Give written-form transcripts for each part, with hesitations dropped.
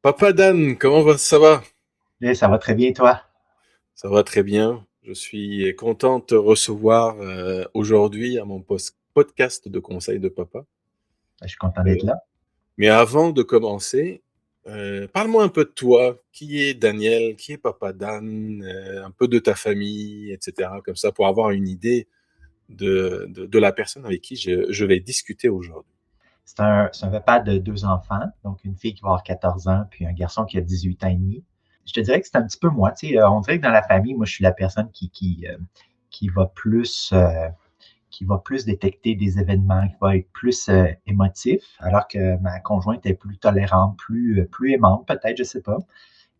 Papa Dan, ça va? Ça va très bien, toi? Ça va très bien. Je suis content de te recevoir aujourd'hui à mon podcast de conseil de papa. Je suis content Euh, d'être là. mais avant de commencer, parle-moi un peu de toi. Qui est Daniel? Qui est Papa Dan? Un peu de ta famille, etc. Comme ça, pour avoir une idée de la personne avec qui je vais discuter aujourd'hui. C'est un papa de deux enfants, donc une fille qui va avoir 14 ans, puis un garçon qui a 18 ans et demi. Je te dirais que c'est un petit peu moi. Tu sais, on dirait que dans la famille, moi, je suis la personne qui va plus détecter des événements, qui va être plus émotif, alors que ma conjointe est plus tolérante, plus aimante, peut-être, je sais pas.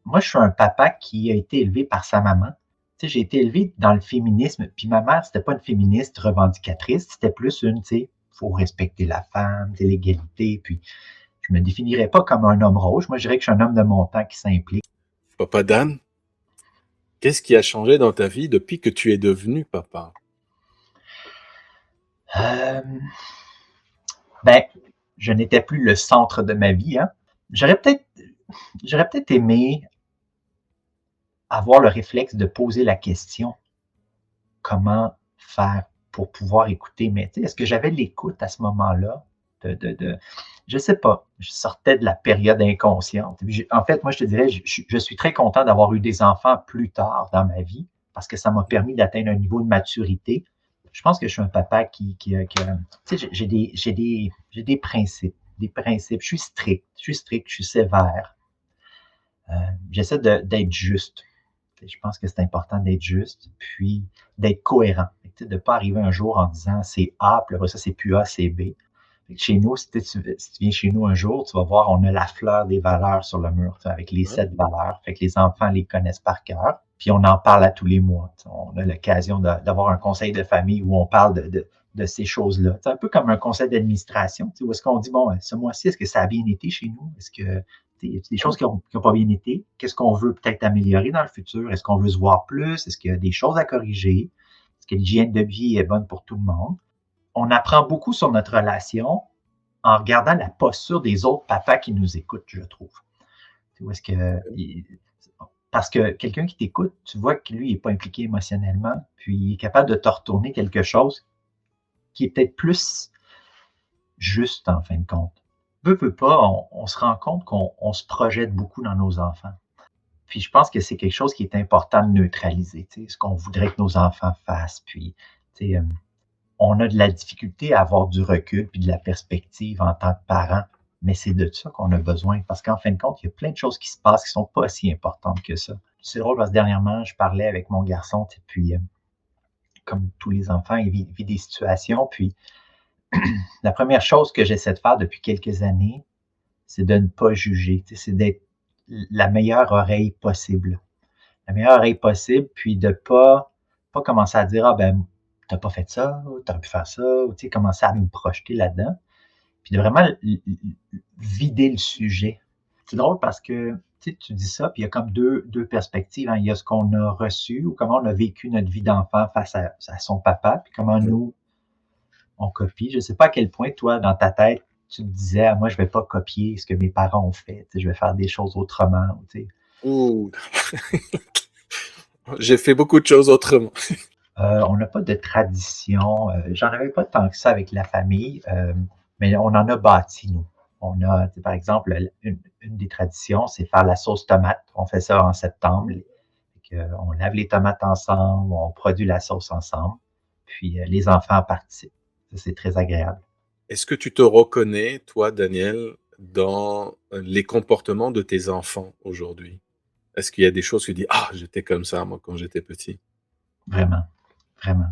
Moi, je suis un papa qui a été élevé par sa maman. Tu sais, j'ai été élevé dans le féminisme, puis ma mère, c'était pas une féministe revendicatrice, c'était plus une, tu sais, faut respecter la femme, c'est l'égalité, puis je me définirais pas comme un homme rouge. Moi, je dirais que je suis un homme de mon temps qui s'implique. Papa Dan, qu'est-ce qui a changé dans ta vie depuis que tu es devenu papa? Euh, ben, je n'étais plus le centre de ma vie, hein. J'aurais peut-être, j'aurais peut-être aimé avoir le réflexe de poser la question, comment faire pour pouvoir écouter. Mais tu sais, est-ce que j'avais l'écoute à ce moment-là? Je sais pas. Je sortais de la période inconsciente. En fait, moi, je te dirais, je suis très content d'avoir eu des enfants plus tard dans ma vie parce que ça m'a permis d'atteindre un niveau de maturité. Je pense que je suis un papa tu sais, j'ai des principes, des principes. Je suis sévère. J'essaie d'être juste. Je pense que c'est important d'être juste, puis d'être cohérent. De ne pas arriver un jour en disant c'est A, puis après ça, c'est plus A, c'est B. Chez nous, si tu viens chez nous un jour, tu vas voir, on a la fleur des valeurs sur le mur, avec les Ouais. 7 valeurs. Fait que les enfants les connaissent par cœur. Puis on en parle à tous les mois. On a l'occasion d'avoir un conseil de famille où on parle de ces choses-là. C'est un peu comme un conseil d'administration, où est-ce qu'on dit, bon, ce mois-ci, est-ce que ça a bien été chez nous? Est-ce que y a des choses qui n'ont pas bien été? Qu'est-ce qu'on veut peut-être améliorer dans le futur? Est-ce qu'on veut se voir plus? Est-ce qu'il y a des choses à corriger? Est-ce que l'hygiène de vie est bonne pour tout le monde? On apprend beaucoup sur notre relation en regardant la posture des autres papas qui nous écoutent, je trouve. Où est-ce que, parce que quelqu'un qui t'écoute, tu vois que lui, il n'est pas impliqué émotionnellement, puis il est capable de te retourner quelque chose qui est peut-être plus juste en fin de compte. Veut pas, on se rend compte qu'on se projette beaucoup dans nos enfants. Puis je pense que c'est quelque chose qui est important de neutraliser, ce qu'on voudrait que nos enfants fassent. Puis, on a de la difficulté à avoir du recul puis de la perspective en tant que parent, mais c'est de ça qu'on a besoin parce qu'en fin de compte, il y a plein de choses qui se passent qui sont pas si importantes que ça. C'est drôle parce que dernièrement, je parlais avec mon garçon, puis comme tous les enfants, il vit des situations, puis la première chose que j'essaie de faire depuis quelques années, c'est de ne pas juger, c'est d'être la meilleure oreille possible. La meilleure oreille possible, puis de pas commencer à dire, ah ben, t'as pas fait ça, t'aurais pu faire ça, ou tu sais, commencer à me projeter là-dedans, puis de vraiment vider le sujet. C'est drôle parce que tu dis ça, puis il y a comme deux perspectives, hein. Il y a ce qu'on a reçu ou comment on a vécu notre vie d'enfant face à son papa, puis comment nous, on copie. Je ne sais pas à quel point, toi, dans ta tête, tu te disais, ah, moi, je ne vais pas copier ce que mes parents ont fait, je vais faire des choses autrement. Ouh, j'ai fait beaucoup de choses autrement. On n'a pas de tradition. J'en avais pas tant que ça avec la famille, mais on en a bâti, nous. On a, par exemple, une des traditions, c'est faire la sauce tomate. On fait ça en septembre. On lave les tomates ensemble, on produit la sauce ensemble, puis les enfants participent. Ça, c'est très agréable. Est-ce que tu te reconnais, toi, Daniel, dans les comportements de tes enfants aujourd'hui? Est-ce qu'il y a des choses que tu dis, ah, j'étais comme ça, moi, quand j'étais petit? Vraiment, vraiment.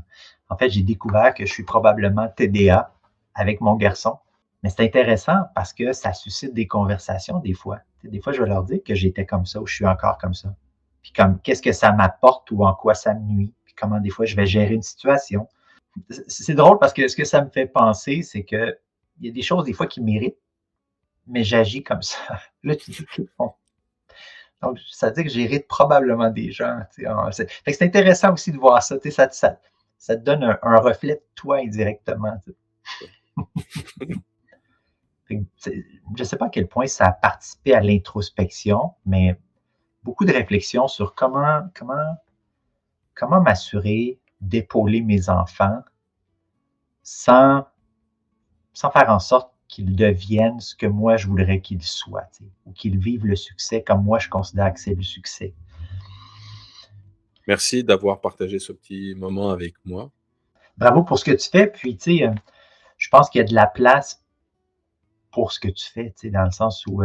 En fait, j'ai découvert que je suis probablement TDA avec mon garçon. Mais c'est intéressant parce que ça suscite des conversations des fois. Des fois, je vais leur dire que j'étais comme ça ou je suis encore comme ça. Puis comme qu'est-ce que ça m'apporte ou en quoi ça me nuit. Puis comment des fois je vais gérer une situation. C'est drôle parce que ce que ça me fait penser, c'est que il y a des choses des fois qui méritent, mais j'agis comme ça. Là, tu dis, OK, bon. Donc, ça veut dire que j'hérite probablement des gens. Fait que c'est intéressant aussi de voir ça. Ça te donne un reflet de toi indirectement. Fait que, je ne sais pas à quel point ça a participé à l'introspection, mais beaucoup de réflexions sur comment m'assurer d'épauler mes enfants sans, sans faire en sorte qu'ils deviennent ce que moi je voudrais qu'ils soient, ou qu'ils vivent le succès comme moi je considère que c'est le succès. Merci d'avoir partagé ce petit moment avec moi. Bravo pour ce que tu fais, puis tu sais, je pense qu'il y a de la place pour ce que tu fais, tu sais, dans le sens où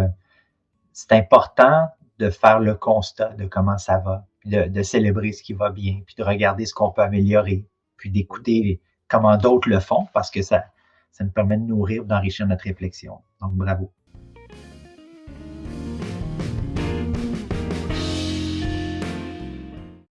c'est important de faire le constat de comment ça va, puis de célébrer ce qui va bien, puis de regarder ce qu'on peut améliorer, puis d'écouter comment d'autres le font, parce que ça nous permet de nourrir, d'enrichir notre réflexion. Donc, bravo.